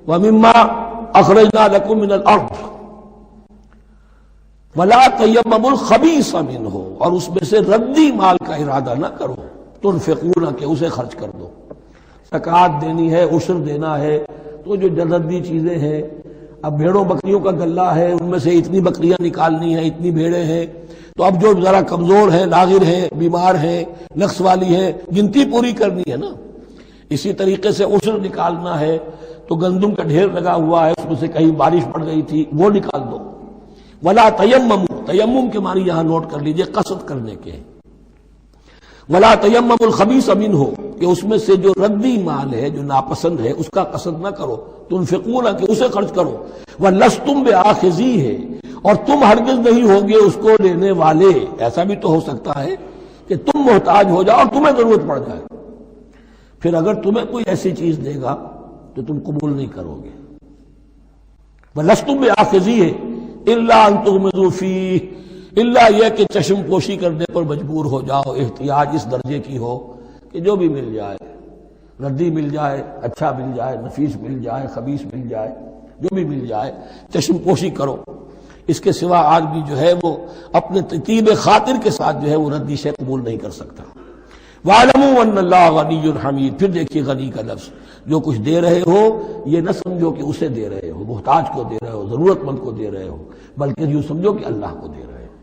وَمِمَّا أَخْرَجْنَا لَكُم مِّنَ الْأَرْضِ وَلَا تَيَمَّمُوا الْخَبِيثَ مِنْهُ، اور اس میں سے ردی مال کا ارادہ نہ کرو، تنفقون کہ اسے خرچ کر دو۔ زکوٰۃ دینی ہے، عشر دینا ہے، تو جو ردی چیزیں ہیں، اب بھیڑوں بکریوں کا غلہ ہے، ان میں سے اتنی بکریاں نکالنی ہیں، اتنی بھیڑیں ہیں، تو اب جو ذرا کمزور ہیں، لاغر ہیں، بیمار ہیں، نقص والی ہیں، گنتی پوری کرنی ہے نا۔ اسی طریقے سے عشر نکالنا ہے، تو گندم کا ڈھیر لگا ہوا ہے، اس میں سے کہیں بارش پڑ گئی تھی، وہ نکال دو۔ ولا تیمموا، تیمم کے معنی یہاں نوٹ کر لیجئے، قصد کرنے کے ہیں۔ ولا تیمموا الخبیث منہ، کہ اس میں سے جو ردی مال ہے، جو ناپسند ہے، اس کا قصد نہ کرو، تنفقون کہ اسے خرچ کرو، ولستم بآخذیہ، اور تم ہرگز نہیں ہوگے اس کو لینے والے۔ ایسا بھی تو ہو سکتا ہے کہ تم محتاج ہو جاؤ اور تمہیں ضرورت پڑ جائے، پھر اگر تمہیں کوئی ایسی چیز دے گا تو تم قبول نہیں کرو گے۔ وَلَسْتُمْ بِآخِذِيهِ إِلَّا أَن تُغْمِضُوا فِيهِ، اللہ یہ کہ چشم پوشی کرنے پر مجبور ہو جاؤ، احتیاج اس درجے کی ہو کہ جو بھی مل جائے، ردی مل جائے، اچھا مل جائے، نفیس مل جائے، خبیث مل جائے، جو بھی مل جائے چشم پوشی کرو۔ اس کے سوا آدمی جو ہے وہ اپنے طیب خاطر کے ساتھ جو ہے وہ ردی شے قبول نہیں کر سکتا۔ وَاعْلَمُوا أَنَّ اللَّهَ غَنِيٌّ حَمِيدٌ، پھر دیکھیے غنی کا لفظ، جو کچھ دے رہے ہو یہ نہ سمجھو کہ اسے دے رہے ہو، محتاج کو دے رہے ہو، ضرورت مند کو دے رہے ہو، بلکہ یوں سمجھو کہ اللہ کو دے رہے ہو۔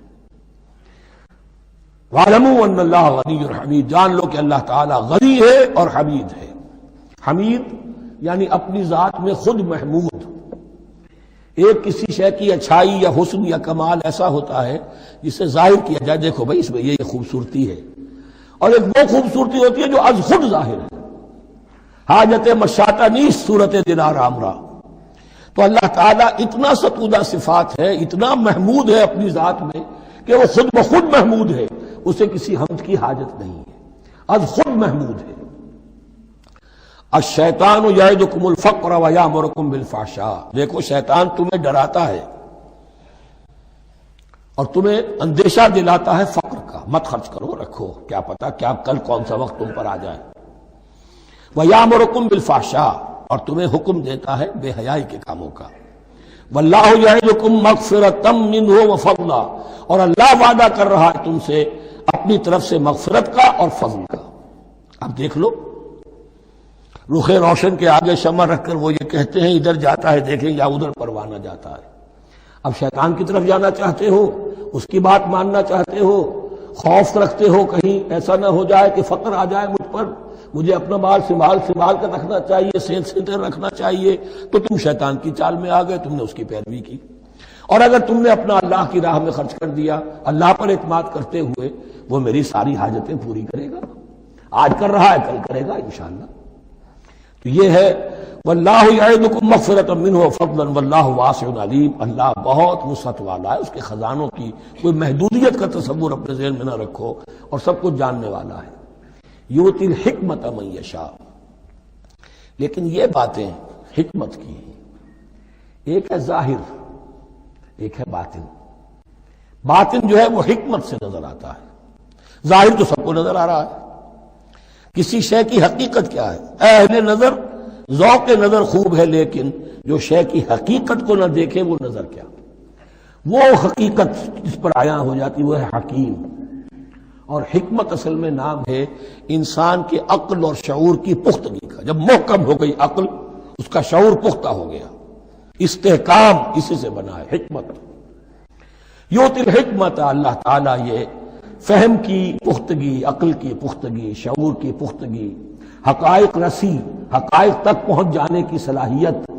وَاعْلَمُوا أَنَّ اللَّهَ غَنِيٌّ حَمِيدٌ، جان لو کہ اللہ تعالیٰ غنی ہے اور حمید ہے۔ حمید یعنی اپنی ذات میں خود محمود۔ ایک کسی شے کی اچھائی یا حسن یا کمال ایسا ہوتا ہے جسے ظاہر کیا جائے، دیکھو بھائی اس میں یہ خوبصورتی ہے، اور ایک وہ خوبصورتی ہوتی ہے جو از خود ظاہر ہے۔ حاجت مشاطہ نیست صورت دلار آمرا، تو اللہ تعالیٰ اتنا ستودہ صفات ہے، اتنا محمود ہے اپنی ذات میں کہ وہ خود بخود محمود ہے، اسے کسی حمد کی حاجت نہیں ہے، از خود محمود ہے۔ الشیطان یعدکم الفقر ویامرکم بالفحشاء، دیکھو شیطان تمہیں ڈراتا ہے اور تمہیں اندیشہ دلاتا ہے فقر کا، مت خرچ کرو، رکھو، کیا پتا کیا کل کون سا وقت تم پر آ جائے۔ وَيَأْمُرُكُمْ بِالْفَحْشَاءِ، اور تمہیں حکم دیتا ہے بے حیائی کے کاموں کا۔ وَاللَّهُ يَعِدُكُمْ مَغْفِرَةً مِّنْهُ وَفَضْلًا، اور اللہ وعدہ کر رہا ہے تم سے اپنی طرف سے مغفرت کا اور فضل کا۔ اب دیکھ لو، رخ روشن کے آگے شمع رکھ کر وہ یہ کہتے ہیں ادھر جاتا ہے دیکھیں یا ادھر پروانہ جاتا ہے۔ اب شیطان کی طرف جانا چاہتے ہو، اس کی بات ماننا چاہتے ہو، خوف رکھتے ہو کہیں ایسا نہ ہو جائے کہ فقر آ جائے مجھ پر، مجھے اپنا مال سنبھال کر رکھنا چاہیے، سینت رکھنا چاہیے، تو تم شیطان کی چال میں آ گئے، تم نے اس کی پیروی کی۔ اور اگر تم نے اپنا اللہ کی راہ میں خرچ کر دیا، اللہ پر اعتماد کرتے ہوئے، وہ میری ساری حاجتیں پوری کرے گا، آج کر رہا ہے کل کرے گا انشاءاللہ۔ تو یہ ہے واللہ یعدکم مغفرۃ منہ وفضلا واللہ واسع علیم، اللہ بہت وسعت والا ہے، اس کے خزانوں کی کوئی محدودیت کا تصور اپنے ذہن میں نہ رکھو، اور سب کچھ جاننے والا ہے۔ یؤتی الحکمۃ من یشاء، لیکن یہ باتیں حکمت کی ہیں، ایک ہے ظاہر ایک ہے باطن۔ باطن جو ہے وہ حکمت سے نظر آتا ہے، ظاہر تو سب کو نظر آ رہا ہے۔ کسی شے کی حقیقت کیا ہے، اہل نظر ذوق نظر خوب ہے، لیکن جو شے کی حقیقت کو نہ دیکھے وہ نظر کیا، وہ حقیقت جس پر عیاں ہو جاتی وہ ہے حکیم۔ اور حکمت اصل میں نام ہے انسان کے عقل اور شعور کی پختگی کا۔ جب محکم ہو گئی عقل، اس کا شعور پختہ ہو گیا، استحکام اسی سے بنا ہے حکمت۔ یؤتی الحکمت، اللہ تعالیٰ یہ فہم کی پختگی، عقل کی پختگی، شعور کی پختگی، حقائق رسی، حقائق تک پہنچ جانے کی صلاحیت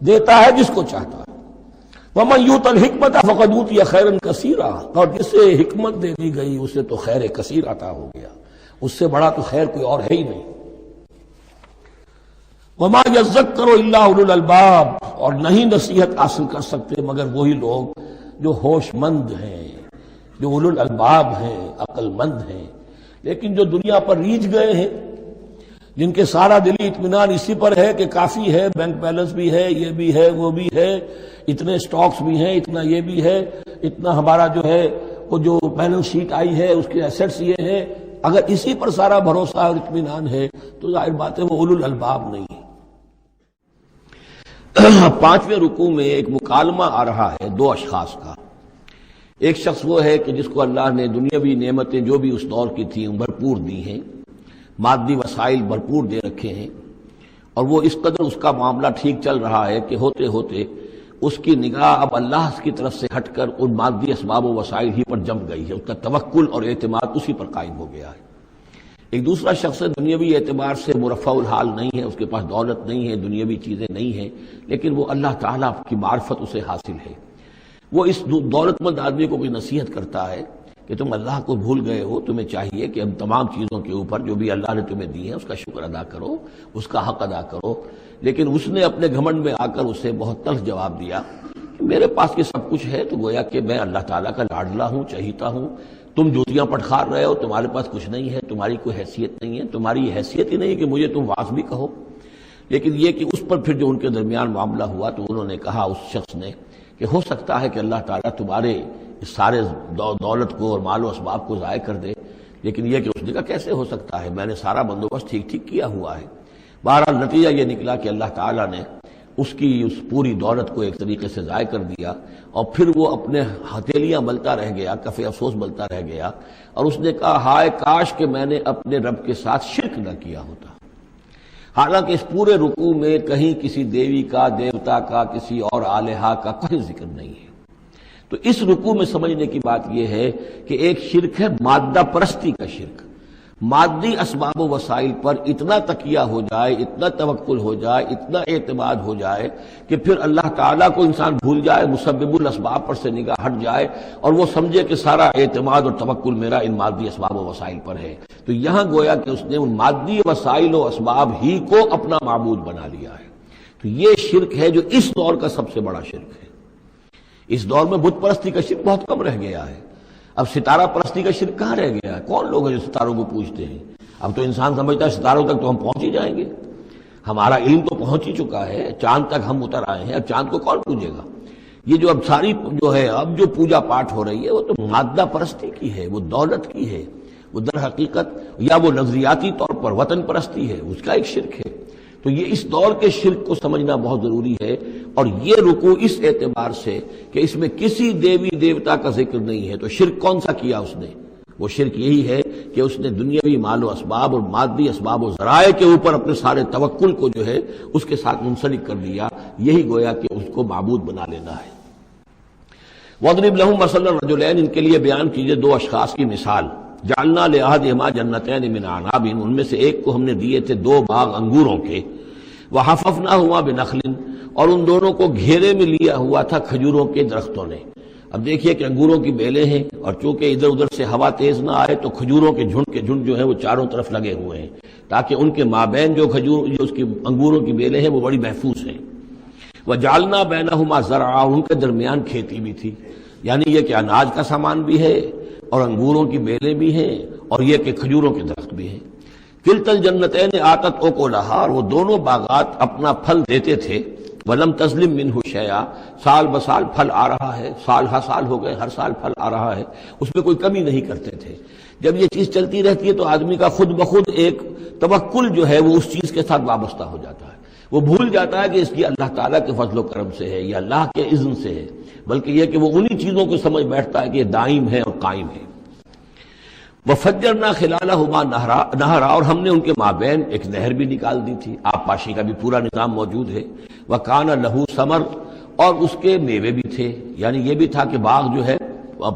دیتا ہے جس کو چاہتا ہے۔ وَمَن يُؤْتَ الْحِكْمَةَ فَقَدْ أُوتِيَ خَيْرًا كَثِيرًا، اور جسے حکمت دے دی گئی اسے تو خیر کثیر عطا ہو گیا، اس سے بڑا تو خیر کوئی اور ہے ہی نہیں۔ وَمَا يَذَّكَّرُ إِلَّا أُولُو الْأَلْبَابِ، اور نہیں نصیحت حاصل کر سکتے مگر وہی لوگ جو ہوش مند ہیں، جو اولو الالباب ہیں، عقل مند ہیں۔ لیکن جو دنیا پر ریجھ گئے ہیں، جن کے سارا دلی اطمینان اسی پر ہے کہ کافی ہے، بینک بیلنس بھی ہے، یہ بھی ہے، وہ بھی ہے، اتنے سٹاکس بھی ہیں، اتنا یہ بھی ہے، اتنا ہمارا جو ہے وہ جو بیلنس شیٹ آئی ہے اس کے ایسٹس یہ ہیں، اگر اسی پر سارا بھروسہ اور اطمینان ہے تو ظاہر بات ہے وہ اولو الالباب نہیں ہے۔ پانچویں رکوع میں ایک مکالمہ آ رہا ہے دو اشخاص کا۔ ایک شخص وہ ہے کہ جس کو اللہ نے دنیاوی نعمتیں جو بھی اس دور کی تھیں بھرپور دی ہیں، مادی وسائل بھرپور دے رکھے ہیں، اور وہ اس قدر اس کا معاملہ ٹھیک چل رہا ہے کہ ہوتے ہوتے اس کی نگاہ اب اللہ کی طرف سے ہٹ کر ان مادی اسباب و وسائل ہی پر جم گئی ہے، اس کا توکل اور اعتماد اسی پر قائم ہو گیا ہے۔ ایک دوسرا شخص دنیاوی اعتبار سے مرفع الحال نہیں ہے، اس کے پاس دولت نہیں ہے، دنیاوی چیزیں نہیں ہیں، لیکن وہ اللہ تعالیٰ کی معرفت اسے حاصل ہے۔ وہ اس دولت مند آدمی کو کوئی نصیحت کرتا ہے کہ تم اللہ کو بھول گئے ہو، تمہیں چاہیے کہ اب تمام چیزوں کے اوپر جو بھی اللہ نے تمہیں دی ہے اس کا شکر ادا کرو، اس کا حق ادا کرو۔ لیکن اس نے اپنے گھمنڈ میں آ کر اسے بہت تلخ جواب دیا کہ میرے پاس یہ سب کچھ ہے، تو گویا کہ میں اللہ تعالیٰ کا لاڈلا ہوں، چہیتا ہوں، تم جوتیاں پٹخار رہے ہو، تمہارے پاس کچھ نہیں ہے، تمہاری کوئی حیثیت نہیں ہے، تمہاری یہ حیثیت ہی نہیں ہے کہ مجھے تم واعظ بھی کہو۔ لیکن یہ کہ اس پر پھر جو ان کے درمیان معاملہ ہوا تو انہوں نے کہا اس شخص نے کہ ہو سکتا ہے کہ اللہ تعالیٰ تمہارے اس سارے دولت کو اور مال و اسباب کو ضائع کر دے، لیکن یہ کہ اس نے کہا کیسے ہو سکتا ہے، میں نے سارا بندوبست ٹھیک ٹھیک کیا ہوا ہے۔ بہرحال نتیجہ یہ نکلا کہ اللہ تعالیٰ نے اس کی اس پوری دولت کو ایک طریقے سے ضائع کر دیا، اور پھر وہ اپنے ہتھیلیاں ملتا رہ گیا، کف افسوس ملتا رہ گیا، اور اس نے کہا ہائے کاش کہ میں نے اپنے رب کے ساتھ شرک نہ کیا ہوتا۔ حالانکہ اس پورے رکوع میں کہیں کسی دیوی کا، دیوتا کا، کسی اور الہہ کا کوئی ذکر نہیں ہے۔ تو اس رکوع میں سمجھنے کی بات یہ ہے کہ ایک شرک ہے مادہ پرستی کا شرک، مادی اسباب و وسائل پر اتنا تکیہ ہو جائے، اتنا توکل ہو جائے، اتنا اعتماد ہو جائے کہ پھر اللہ تعالیٰ کو انسان بھول جائے، مسبب الاسباب پر سے نگاہ ہٹ جائے، اور وہ سمجھے کہ سارا اعتماد اور توکل میرا ان مادی اسباب و وسائل پر ہے۔ تو یہاں گویا کہ اس نے ان مادی وسائل و اسباب ہی کو اپنا معبود بنا لیا ہے۔ تو یہ شرک ہے جو اس دور کا سب سے بڑا شرک ہے۔ اس دور میں بت پرستی کا شرک بہت کم رہ گیا ہے، اب ستارہ پرستی کا شرک کہاں رہ گیا ہے؟ کون لوگ ہیں جو ستاروں کو پوجتے ہیں؟ اب تو انسان سمجھتا ہے ستاروں تک تو ہم پہنچ ہی جائیں گے، ہمارا علم تو پہنچ ہی چکا ہے، چاند تک ہم اتر آئے ہیں، اب چاند کو کون پوجے گا؟ یہ جو اب ساری جو ہے اب جو پوجا پاٹ ہو رہی ہے وہ تو مادہ پرستی کی ہے، وہ دولت کی ہے، وہ در حقیقت یا وہ نظریاتی طور پر وطن پرستی ہے، اس کا ایک شرک ہے۔ تو یہ اس دور کے شرک کو سمجھنا بہت ضروری ہے، اور یہ رکوع اس اعتبار سے کہ اس میں کسی دیوی دیوتا کا ذکر نہیں ہے۔ تو شرک کون سا کیا اس نے؟ وہ شرک یہی ہے کہ اس نے دنیاوی مال و اسباب اور مادی اسباب و ذرائع کے اوپر اپنے سارے توکل کو جو ہے اس کے ساتھ منسلک کر دیا، یہی گویا کہ اس کو معبود بنا لینا ہے۔ وَاضْرِبْ لَهُم مَثَلًا الرَّجُلَيْنِ، ان کے لیے بیان کیجئے دو اشخاص کی مثال۔ جعلنا لأحدهما جنتين من عناب، ان میں سے ایک کو ہم نے دیے تھے دو باغ انگوروں کے، وحففناهما بنخل، اور ان دونوں کو گھیرے میں لیا ہوا تھا کھجوروں کے درختوں نے۔ اب دیکھیے کہ انگوروں کی بیلیں ہیں، اور چونکہ ادھر ادھر سے ہوا تیز نہ آئے تو کھجوروں کے جھنڈ جو ہیں وہ چاروں طرف لگے ہوئے ہیں، تاکہ ان کے مابین جو اس کی انگوروں کی بیلیں ہیں وہ بڑی محفوظ ہیں۔ وجعلنا بینہما زرعا، ان کے درمیان کھیتی بھی تھی، یعنی یہ کہ اناج کا سامان بھی ہے اور انگوروں کی بیلیں بھی ہیں، اور یہ کہ کھجوروں کے درخت بھی ہیں۔ کلتا الجنتین آتت اکلھا، اور وہ دونوں باغات اپنا پھل دیتے تھے، ولم تظلم منہ شیئا، سال بسال پھل آ رہا ہے، سال ہر سال ہو گئے، ہر سال پھل آ رہا ہے، اس میں کوئی کمی نہیں کرتے تھے۔ جب یہ چیز چلتی رہتی ہے تو آدمی کا خود بخود ایک توکل جو ہے وہ اس چیز کے ساتھ وابستہ ہو جاتا ہے، وہ بھول جاتا ہے کہ اس کی اللہ تعالیٰ کے فضل و کرم سے ہے یا اللہ کے اذن سے ہے، بلکہ یہ کہ وہ انہی چیزوں کو سمجھ بیٹھتا ہے کہ یہ دائم ہے اور قائم ہے۔ وَفَجَّرْنَا خِلَالَهُمَا نَهْرًا، اور ہم نے ان کے مابین ایک نہر بھی نکال دی تھی، آب پاشی کا بھی پورا نظام موجود ہے۔ وَكَانَ لَهُ ثَمَرٌ، اور اس کے میوے بھی تھے، یعنی یہ بھی تھا کہ باغ جو ہے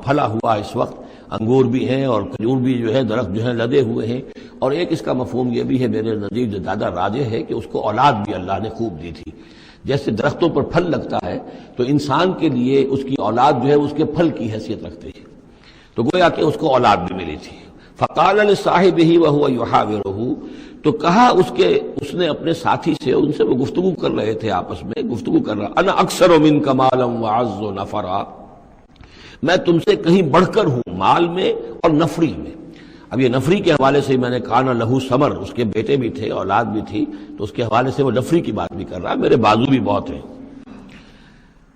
پھلا ہوا اس وقت، انگور بھی ہیں اور کھجور بھی جو ہے درخت جو ہے لدے ہوئے ہیں۔ اور ایک اس کا مفہوم یہ بھی ہے میرے نزدیک جو زیادہ راجح ہے کہ اس کو اولاد بھی اللہ نے خوب دی تھی۔ جیسے درختوں پر پھل لگتا ہے تو انسان کے لیے اس کی اولاد جو ہے اس کے پھل کی حیثیت رکھتے ہیں، تو گویا کہ اس کو اولاد بھی ملی تھی۔ فقال لصاحبہ وہو یحاورہ، تو کہا اس نے اپنے ساتھی سے، ان سے وہ گفتگو کر رہے تھے، آپس میں گفتگو کر رہا، انا اکثر منک مالا واعز نفرا، میں تم سے کہیں بڑھ کر ہوں مال میں اور نفری میں۔ اب یہ نفری کے حوالے سے میں نے کہا نا لہو ثمر، اس کے بیٹے بھی تھے، اولاد بھی تھی، تو اس کے حوالے سے وہ نفری کی بات بھی کر رہا ہے، میرے بازو بھی بہت ہیں۔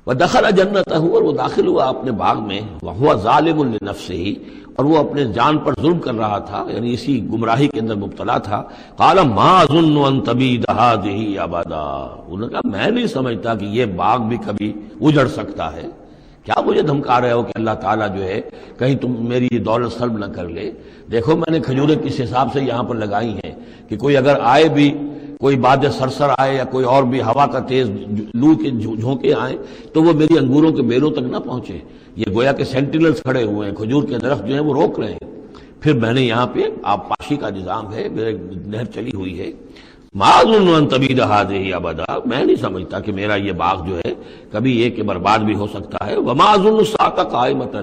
وَدَخَلَ جَنَّتَهُ، اور وہ داخل ہوا اپنے باغ میں، وَهُوَ ظَالِمٌ لِنَفْسِهِ، اور وہ اپنے جان پر ظلم کر رہا تھا، یعنی اسی گمراہی کے اندر مبتلا تھا۔ قَالَ مَا أَظُنُّ أَن تَبِيدَ هَٰذِهِ أَبَدًا، انہوں نے کہا میں نہیں سمجھتا کہ یہ باغ بھی کبھی اجڑ سکتا ہے۔ کیا مجھے دھمکا رہے ہو کہ اللہ تعالیٰ جو ہے کہیں تم میری دولت سلب نہ کر لے؟ دیکھو میں نے کھجوریں کس حساب سے یہاں پر لگائی ہیں کہ کوئی اگر آئے بھی، کوئی باد سرسر آئے یا کوئی اور بھی ہوا کا تیز لو کے جھونکے آئیں تو وہ میری انگوروں کے بیلوں تک نہ پہنچے۔ یہ گویا کہ سینٹینلز کھڑے ہوئے ہیں، کھجور کے درخت جو ہیں وہ روک رہے ہیں۔ پھر میں نے یہاں پہ آبپاشی کا نظام ہے، میرے نہر چلی ہوئی ہے۔ ما اظن ان تبید هذه ابدا، میں نہیں سمجھتا کہ میرا یہ باغ جو ہے کبھی یہ کہ برباد بھی ہو سکتا ہے۔ وما اظن الساعة قائمة،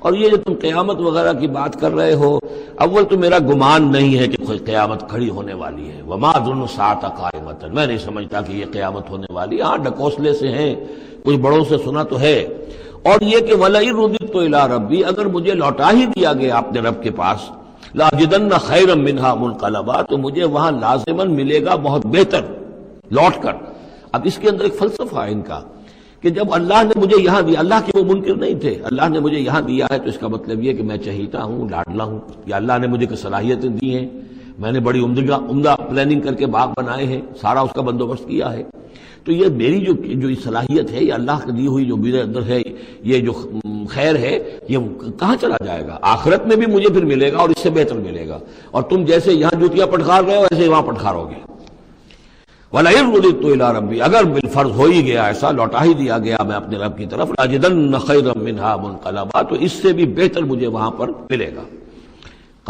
اور یہ جو تم قیامت وغیرہ کی بات کر رہے ہو، اول تو میرا گمان نہیں ہے کہ کوئی قیامت کھڑی ہونے والی ہے۔ وما اظن الساعة قائمة، میں نہیں سمجھتا کہ یہ قیامت ہونے والی ہے۔ ہاں ڈکوسلے سے ہیں، کچھ بڑوں سے سنا تو ہے۔ اور یہ کہ وَلَئِن رُدِدتُّ إِلَىٰ رَبِّي، اگر مجھے لوٹا ہی دیا گیا اپنے رب کے پاس، لَأَجِدَنَّ خَيْرًا مِنْهَا مُنْقَلَبًا، تو مجھے وہاں لازماً ملے گا بہت بہتر لوٹ کر۔ اب اس کے اندر ایک فلسفہ ہے ان کا کہ جب اللہ نے مجھے یہاں دیا، اللہ کے وہ منکر نہیں تھے، اللہ نے مجھے یہاں دیا ہے تو اس کا مطلب یہ کہ میں چہیتا ہوں، لاڈلا ہوں، یا اللہ نے مجھے کچھ صلاحیتیں دی ہیں، میں نے بڑی عمدہ پلاننگ کر کے باغ بنائے ہیں، سارا اس کا بندوبست کیا ہے، تو یہ میری جو صلاحیت ہے، یہ اللہ کی دی ہوئی جو میرے اندر ہے، یہ جو خیر ہے، یہ کہاں چلا جائے گا؟ آخرت میں بھی مجھے پھر ملے گا اور اس سے بہتر ملے گا، اور تم جیسے یہاں جوتیاں پٹخار رہے ہو ایسے وہاں پٹخارو گے۔ وَلَئِن رُدِدتُّ إِلَىٰ رَبِّي، اگر بالفرض ہو ہی گیا ایسا، لوٹا ہی دیا گیا میں اپنے رب کی طرف، لَأَجِدَنَّ خَيْرًا مِنْهَا مُنْقَلَبًا، تو اس سے بھی بہتر مجھے وہاں پر ملے گا۔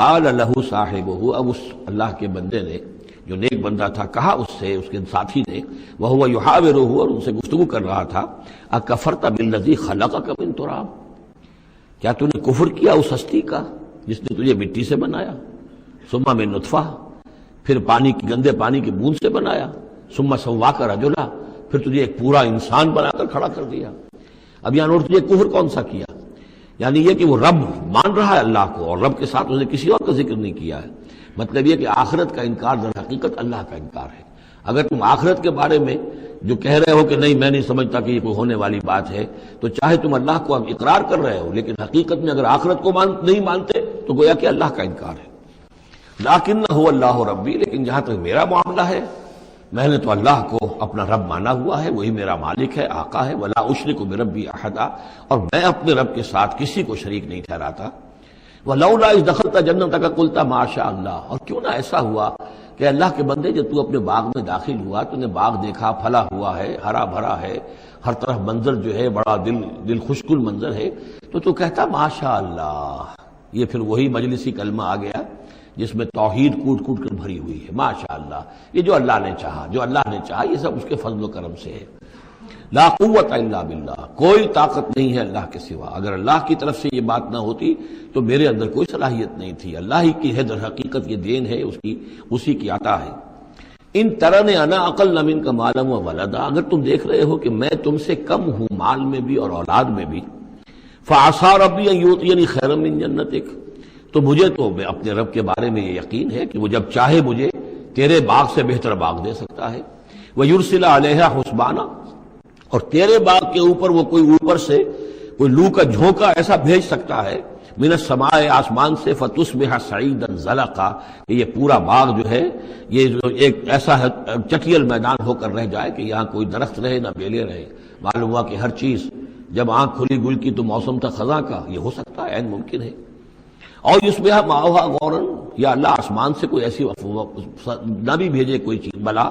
قَالَ لَهُ صَاحِبُهُ، اب اس اللہ کے بندے نے جو نیک بندہ تھا کہا اس سے، اس کے ساتھی نے، وَهُوَ يُحَاوِرُهُ، اور ان سے گفتگو کر رہا تھا، أَكَفَرْتَ بِالَّذِي خَلَقَكَ مِن تُرَابٍ، کیا تو نے کفر کیا اس ہستی کا جس نے تجھے مٹی سے بنایا، ثم من نطفہ، پھر گندے پانی کی بوند سے بنایا، ثم سواک رجلا، پھر تجھے ایک پورا انسان بنا کر کھڑا کر دیا۔ اب یہاں نوٹ تجھے کفر کون سا کیا؟ یعنی یہ کہ وہ رب مان رہا ہے اللہ کو، اور رب کے ساتھ اس نے کسی اور کا ذکر نہیں کیا ہے۔ مطلب یہ کہ آخرت کا انکار در حقیقت اللہ کا انکار ہے۔ اگر تم آخرت کے بارے میں جو کہہ رہے ہو کہ نہیں میں نہیں سمجھتا کہ یہ کوئی ہونے والی بات ہے، تو چاہے تم اللہ کو اب اقرار کر رہے ہو، لیکن حقیقت میں اگر آخرت کو نہیں مانتے تو گویا کہ اللہ کا انکار ہے۔ لَٰكِنَّهُ اللَّهُ رَبِّي، لیکن جہاں تک میرا معاملہ ہے، میں نے تو اللہ کو اپنا رب مانا ہوا ہے، وہی میرا مالک ہے، آقا ہے۔ وَلَا أُشْرِكُ بِرَبِّي أَحَدًا، اور میں اپنے رب کے ساتھ کسی کو شریک نہیں ٹھہراتا۔ وَلَوْلَا إِذْ دَخَلْتَ جَنَّتَكَ قُلْتَ مَا شَاءَ اللَّهُ، اور کیوں نہ ایسا ہوا کہ اللہ کے بندے جب تو اپنے باغ میں داخل ہوا، تو نے باغ دیکھا، پھلا ہوا ہے، ہرا بھرا ہے، ہر طرف منظر جو ہے بڑا دل خوشکن منظر ہے، تو کہتا ماشاء اللہ۔ یہ پھر وہی مجلسی کلمہ آ گیا جس میں توحید کوٹ کوٹ کر بھری ہوئی ہے، ماشاء اللہ، یہ جو اللہ نے چاہا، جو اللہ نے چاہا، یہ سب اس کے فضل و کرم سے ہے۔ لا قوت الا باللہ، کوئی طاقت نہیں ہے اللہ کے سوا۔ اگر اللہ کی طرف سے یہ بات نہ ہوتی تو میرے اندر کوئی صلاحیت نہیں تھی، اللہ ہی کی ہے در حقیقت، یہ دین ہے اسی کی عطا ہے۔ ان ترن انا اقل منک مالا و ولدا، اگر تم دیکھ رہے ہو کہ میں تم سے کم ہوں مال میں بھی اور اولاد میں بھی، فعسى ربی ان یؤتینی خیرا من جنتک، تو مجھے تو اپنے رب کے بارے میں یہ یقین ہے کہ وہ جب چاہے مجھے تیرے باغ سے بہتر باغ دے سکتا ہے۔ وَيُرْسِلَ عَلَيْهَا حُسْبَانًا، اور تیرے باغ کے اوپر وہ کوئی اوپر سے کوئی لو کا جھونکا ایسا بھیج سکتا ہے، من السماء، آسمان سے، فَتُصْبِحَ صَعِيدًا زَلَقًا، کہ یہ پورا باغ جو ہے یہ جو ایک ایسا چٹیل میدان ہو کر رہ جائے کہ یہاں کوئی درخت رہے نہ بیلے رہے۔ معلوم ہوا کہ ہر چیز جب آنکھ کھلی گل کی تو موسم تھا خزاں کا، یہ ہو سکتا ہے، عین ممکن ہے۔ اور یصبح ماؤہا غورا، یا اللہ آسمان سے کوئی ایسی نہ بھی بھیجے کوئی چیز بلا،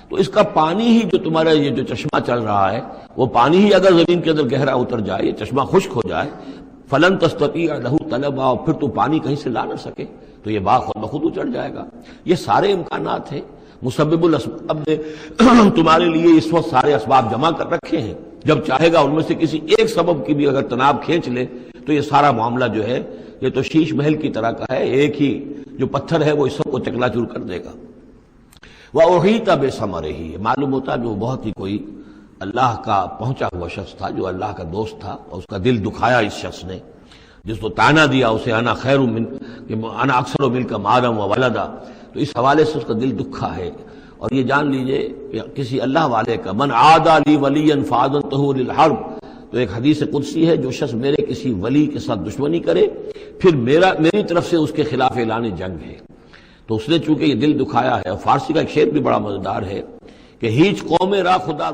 تو اس کا پانی ہی جو تمہارا یہ جو چشمہ چل رہا ہے، وہ پانی ہی اگر زمین کے اندر گہرا اتر جائے، یہ چشمہ خشک ہو جائے، فلن تستطیع له طلبا، اور پھر تو پانی کہیں سے لا نہ سکے، تو یہ باغ خود بخود اچڑ جائے گا۔ یہ سارے امکانات ہیں، مسبب الاسباب نے تمہارے لیے اس وقت سارے اسباب جمع کر رکھے ہیں، جب چاہے گا ان میں سے کسی ایک سبب کی بھی اگر تناب کھینچ لے تو یہ سارا معاملہ جو ہے یہ تو شیش محل کی طرح کا ہے، ایک ہی جو پتھر ہے وہ اس سب کو چکنا چور کر دے گا۔ وَأُحِيطَ بِثَمَرِهِ، معلوم ہوتا کہ وہ بہت ہی کوئی اللہ کا پہنچا ہوا شخص تھا، جو اللہ کا دوست تھا، اور اس کا دل دکھایا اس شخص نے، جس کو تانا دیا اسے انا خیر من کہ انا اکثر منک مالا و ولدا، تو اس حوالے سے اس کا دل دکھا ہے۔ اور یہ جان لیجئے کہ کسی اللہ والے کا من عادى لی ولیا فآذنته للحرب، تو ایک حدیث قدسی ہے، جو شخص میرے کسی ولی کے ساتھ دشمنی کرے پھر میری طرف سے اس کے خلاف اعلان جنگ ہے۔ تو اس نے چونکہ یہ دل دکھایا ہے، اور فارسی کا ایک شعر بھی بڑا مزیدار ہے کہ ہیچ قوم را خدا